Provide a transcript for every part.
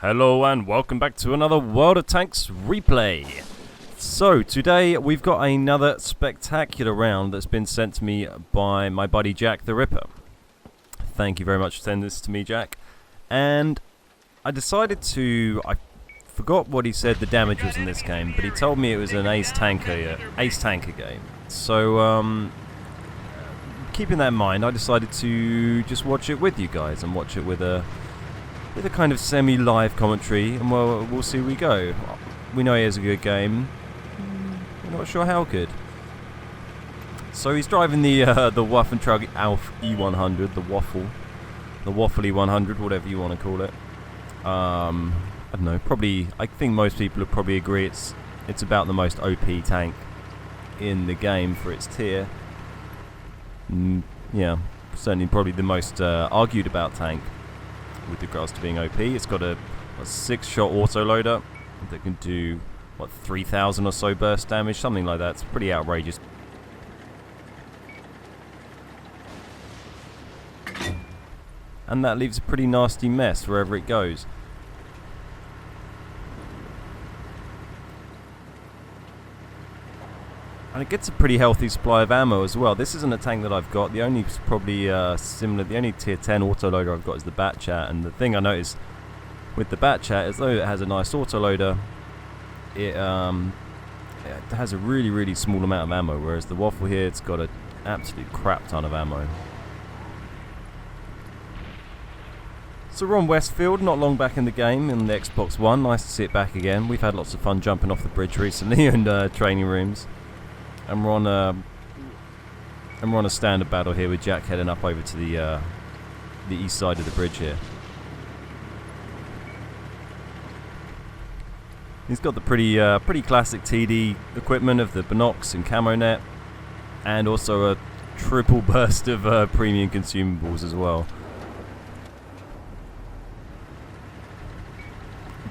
Hello and welcome back to another World of Tanks replay. So today we've got another spectacular round that's been sent to me by my buddy Jack the Ripper. Thank you very much for sending this to me, Jack. And I decided I forgot what he said the damage was in this game, but he told me it was an ace tanker game. So keeping that in mind, I decided to just watch it with you guys and watch it with a kind of semi-live commentary, and we'll see where we go. We know he has a good game. We're not sure how good. So he's driving the Waffentrager E100, the Waffle E100, whatever you want to call it. I don't know. Probably, I think most people would probably agree it's about the most OP tank in the game for its tier. Yeah, certainly probably the most argued about tank with regards to being OP. It's got a 6-shot autoloader that can do, 3,000 or so burst damage, something like that. It's pretty outrageous. And that leaves a pretty nasty mess wherever it goes. And it gets a pretty healthy supply of ammo as well. This isn't a tank that I've got. The only probably the only tier 10 autoloader I've got is the Batchat. And the thing I noticed with the Batchat is, though it has a nice autoloader, it has a really small amount of ammo. Whereas the Waffle here, it's got an absolute crap ton of ammo. So we're on Westfield, not long back in the game, in the Xbox One. Nice to see it back again. We've had lots of fun jumping off the bridge recently and training rooms. And we're on a standard battle here with Jack heading up over to the east side of the bridge here. He's got the pretty classic TD equipment of the Binocs and Camo Net, and also a triple burst of premium consumables as well,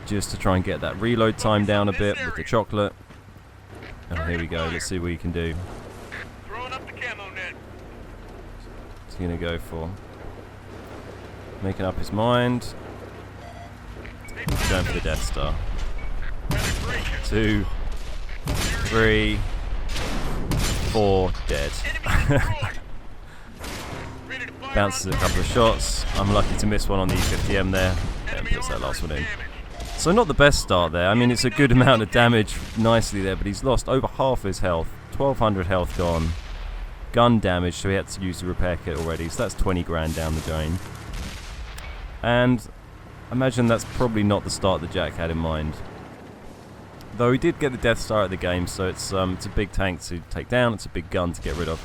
just to try and get that reload time down a bit with the chocolate. Oh, here we go. Let's see what he can do. He's going to go for making up his mind. He's going for the Death Star. 2, 3, 4, dead. Bounces a couple of shots. I'm lucky to miss one on the E50M there. And puts that last one in. So not the best start there. I mean, it's a good amount of damage nicely there, but he's lost over half his health. 1,200 health gone. Gun damage, so he had to use the repair kit already. So that's 20 grand down the drain. And I imagine that's probably not the start that Jack had in mind. Though he did get the Death Star at the game, so it's a big tank to take down. It's a big gun to get rid of.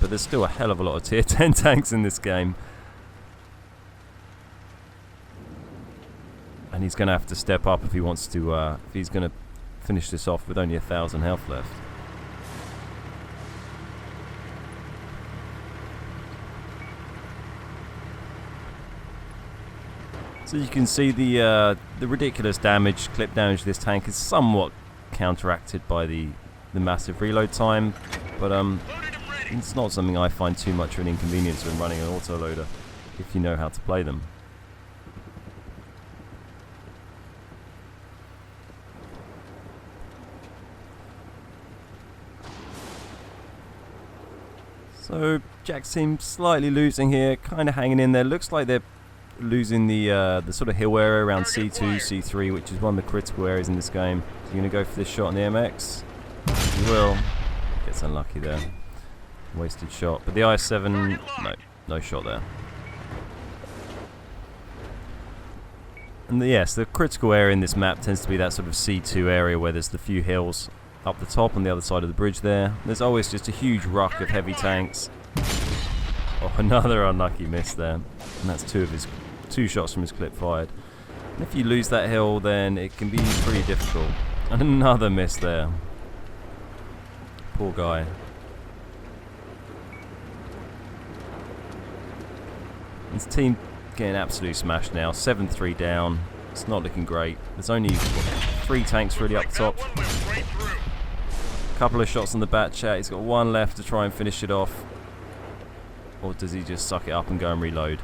But there's still a hell of a lot of tier 10 tanks in this game. And he's going to have to step up if he wants to, if he's going to finish this off with only 1,000 health left. So you can see the ridiculous damage, clip damage of this tank is somewhat counteracted by the massive reload time, but it's not something I find too much of an inconvenience when running an autoloader, if you know how to play them. So Jack seems slightly losing here, kind of hanging in there. Looks like they're losing the sort of hill area around C2, C3, which is one of the critical areas in this game. So you're going to go for this shot on the MX? You will. Gets unlucky there. Wasted shot. But the IS-7, no shot there. And yes, the critical area in this map tends to be that sort of C2 area where there's the few hills up the top on the other side of the bridge there. There's always just a huge ruck of heavy tanks. Oh, another unlucky miss there. And that's two shots from his clip fired. And if you lose that hill, then it can be pretty difficult. And another miss there. Poor guy. His team getting absolutely smashed now. 7-3 down. It's not looking great. There's only 3 tanks really up top. Couple of shots on the Batchat. He's got one left to try and finish it off. Or does he just suck it up and go and reload?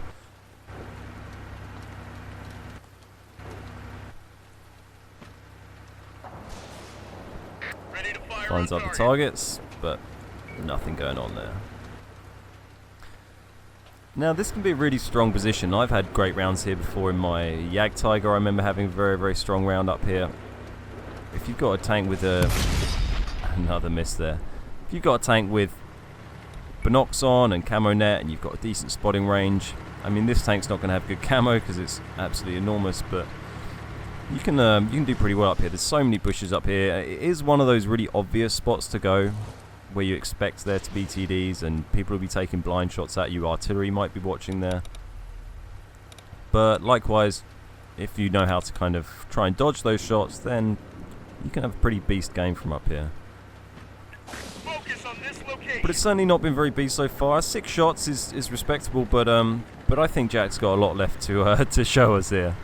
lines up the targets, but nothing going on there. Now this can be a really strong position. I've had great rounds here before in my Jagdtiger. I remember having a very, very strong round up here. If you've got a tank with another miss there. If you've got a tank with binocs on and camo net and you've got a decent spotting range, I mean this tank's not going to have good camo because it's absolutely enormous, but you can do pretty well up here. There's so many bushes up here. It is one of those really obvious spots to go where you expect there to be TDs and people will be taking blind shots at you. Artillery might be watching there. But likewise, if you know how to kind of try and dodge those shots, then you can have a pretty beast game from up here. But it's certainly not been very beast so far. 6 shots is respectable, but I think Jack's got a lot left to show us here.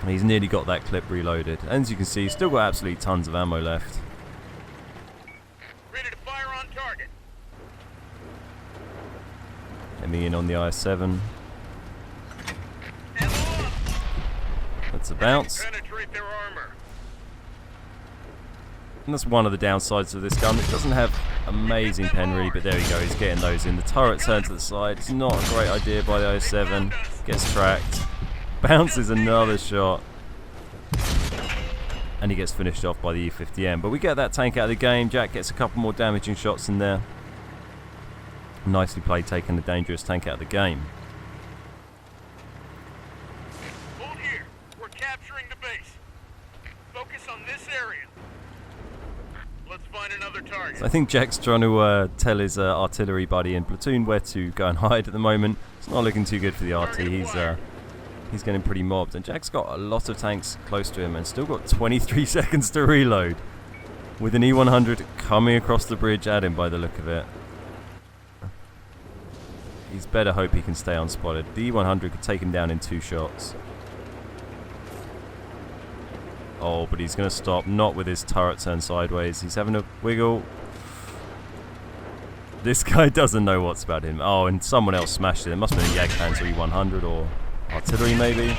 He's nearly got that clip reloaded. As you can see, he's still got absolutely tons of ammo left. Ready to fire on target. Enemy in on the IS-7. That's a bounce. Penetrate their armor. And that's one of the downsides of this gun. It doesn't have amazing pen really, but there we go. He's getting those in. The turret turned to the side. It's not a great idea by the IS-7. Gets tracked. Bounces another shot. And he gets finished off by the E50M. But we get that tank out of the game. Jack gets a couple more damaging shots in there. Nicely played, taking the dangerous tank out of the game. Hold here. We're capturing the base. Focus on this area. Let's find another target. So I think Jack's trying to tell his artillery buddy in platoon where to go and hide at the moment. It's not looking too good for the RT. He's getting pretty mobbed, and Jack's got a lot of tanks close to him and still got 23 seconds to reload with an E100 coming across the bridge at him by the look of it. He's better hope he can stay unspotted. The E100 could take him down in 2 shots. Oh, but he's going to stop, not with his turret turned sideways. He's having a wiggle. This guy doesn't know what's about him. Oh, and someone else smashed it. It must have been a Jagdpanzer E100 or artillery maybe.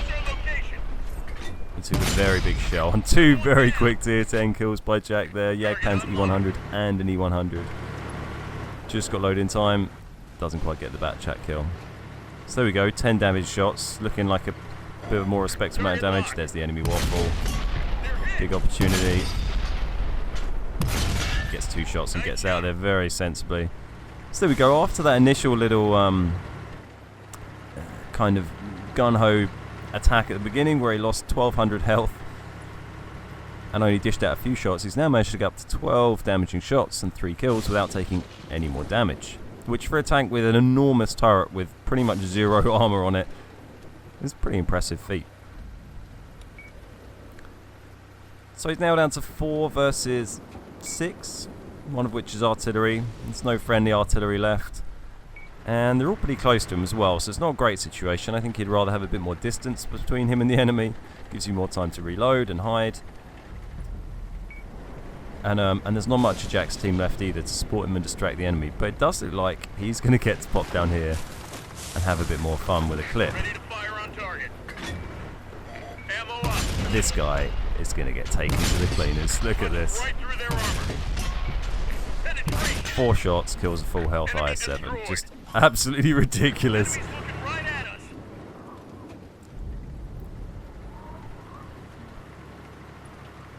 He took a very big shell on 2 very quick tier 10 kills by Jack there. Jagdpanzer E100 and an E100. Just got load in time. Doesn't quite get the back chat kill. So there we go, 10 damage shots. Looking like a bit of a more respectable amount of damage. There's the enemy Waffle. Big opportunity. Gets 2 shots and gets out there very sensibly. So there we go, after that initial little kind of gun-ho attack at the beginning where he lost 1200 health and only dished out a few shots, he's now managed to get up to 12 damaging shots and 3 kills without taking any more damage, which for a tank with an enormous turret with pretty much 0 armor on it is a pretty impressive feat. So he's now down to 4 versus 6, one of which is artillery. There's no friendly artillery left. And they're all pretty close to him as well, so it's not a great situation. I think he'd rather have a bit more distance between him and the enemy. Gives you more time to reload and hide. And there's not much of Jack's team left either to support him and distract the enemy. But it does look like he's going to get to pop down here and have a bit more fun with a clip. Ready to fire on target. Ammo up. This guy is going to get taken to the cleaners. Look at this. Right through their armor. Penetration. 4 shots, kills a full health IS-7. Just absolutely ridiculous. Enemies looking right at us.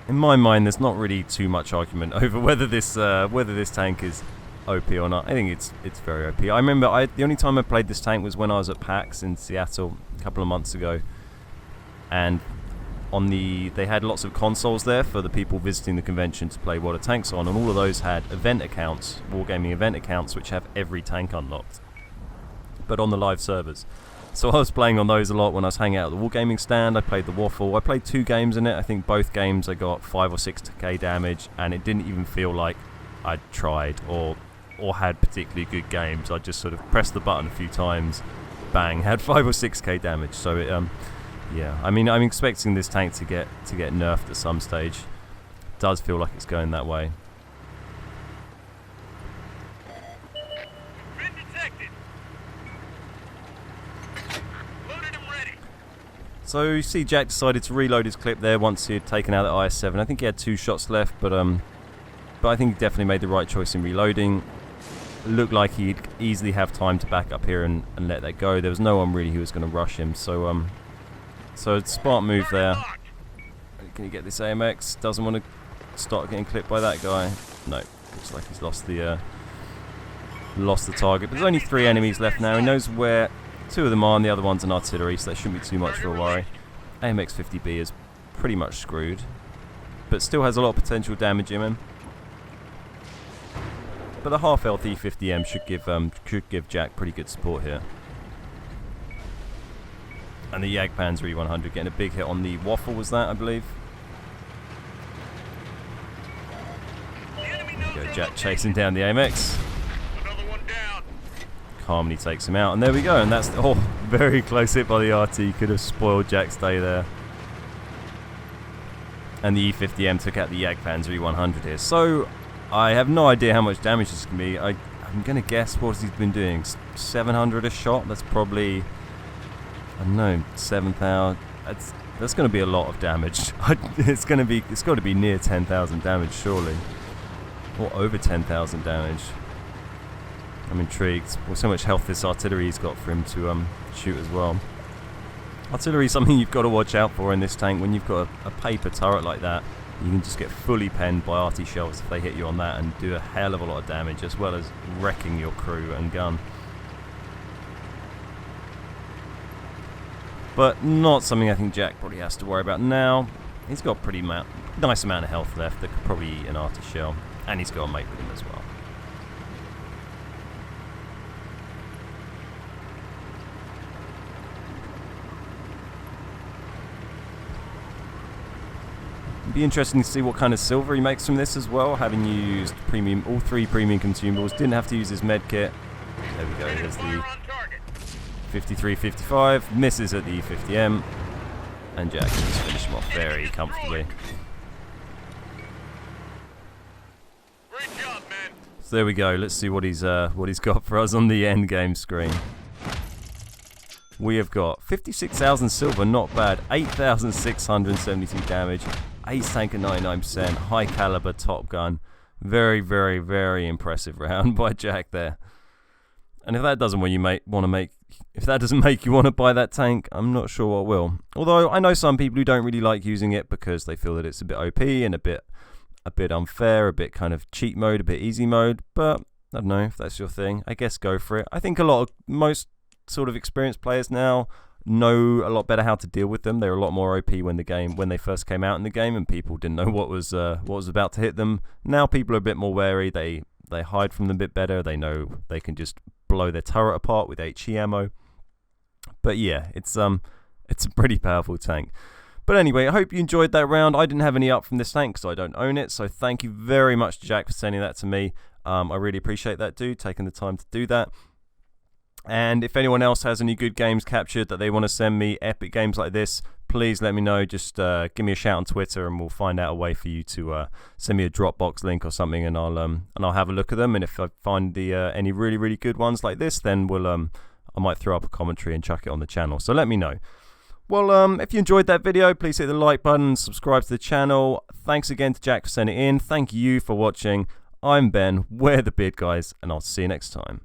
In my mind, there's not really too much argument over whether this tank is OP or not. I think it's very OP. I remember the only time I played this tank was when I was at PAX in Seattle a couple of months ago, and they had lots of consoles there for the people visiting the convention to play World of Tanks on, and all of those had event accounts, wargaming event accounts, which have every tank unlocked, but on the live servers. So I was playing on those a lot when I was hanging out at the wargaming stand. I played the Waffle. I played 2 games in it. I think both games I got 5 or 6k damage, and it didn't even feel like I'd tried or had particularly good games. I just sort of pressed the button a few times, bang, had 5 or 6k damage. So it yeah, I mean, I'm expecting this tank to get nerfed at some stage. It does feel like it's going that way. Been detected. Loaded and ready. So you see Jack decided to reload his clip there once he had taken out the IS-7. I think he had 2 shots left, but but I think he definitely made the right choice in reloading. It looked like he'd easily have time to back up here and let that go. There was no one really who was going to rush him, so smart move there. Can you get this AMX? Doesn't want to start getting clipped by that guy. No, looks like he's lost the target. But there's only 3 enemies left now. He knows where 2 of them are, and the other one's an artillery, so that shouldn't be too much of a worry. AMX 50B is pretty much screwed, but still has a lot of potential damage in him. But the half health E50M should give Jack pretty good support here. And the Jagdpanzer E100 getting a big hit on the Waffle, was that, I believe? There you go, Jack chasing down the AMX. Another one down. Calmly takes him out, and there we go. And that's very close hit by the RT. Could have spoiled Jack's day there. And the E50M took out the Jagdpanzer E100 here. So I have no idea how much damage this can be. I'm gonna guess what he's been doing. 700 a shot. That's probably, I don't know, 7,000. That's going to be a lot of damage. It's got to be near 10,000 damage, surely, or over 10,000 damage. I'm intrigued. Well, so much health this artillery's got for him to shoot as well. Artillery is something you've got to watch out for in this tank. When you've got a paper turret like that, you can just get fully penned by RT shells if they hit you on that and do a hell of a lot of damage, as well as wrecking your crew and gun. But not something I think Jack probably has to worry about now. He's got a pretty nice amount of health left that could probably eat an RT shell, and he's got a mate with him as well. Be interesting to see what kind of silver he makes from this as well, having used all 3 premium consumables. Didn't have to use his med kit. There we go, there's the 53-55, misses at the E50M, and Jack can just finish him off very comfortably. Great job, man. So there we go, let's see what he's got for us on the end game screen. We have got 56,000 silver, not bad, 8,672 damage, ace tank at 99%, high caliber top gun. Very, very, very impressive round by Jack there. And if that doesn't if that doesn't make you want to buy that tank, I'm not sure what will. Although I know some people who don't really like using it because they feel that it's a bit OP and a bit unfair, a bit kind of cheat mode, a bit easy mode. But I don't know if that's your thing. I guess go for it. I think most sort of experienced players now know a lot better how to deal with them. They were a lot more OP when they first came out in the game, and people didn't know what was about to hit them. Now people are a bit more wary. They hide from them a bit better. They know they can just blow their turret apart with HE ammo. But yeah, it's a pretty powerful tank. But anyway, I hope you enjoyed that round. I didn't have any up from this tank because I don't own it. So thank you very much, Jack, for sending that to me. I really appreciate that, dude, taking the time to do that. And if anyone else has any good games captured that they want to send me, epic games like this, please let me know. Just give me a shout on Twitter, and we'll find out a way for you to send me a Dropbox link or something, and I'll have a look at them. And if I find any really, really good ones like this, then I might throw up a commentary and chuck it on the channel. So let me know. Well, if you enjoyed that video, please hit the like button, subscribe to the channel. Thanks again to Jack for sending it in. Thank you for watching. I'm Ben, we're the Beard Guys, and I'll see you next time.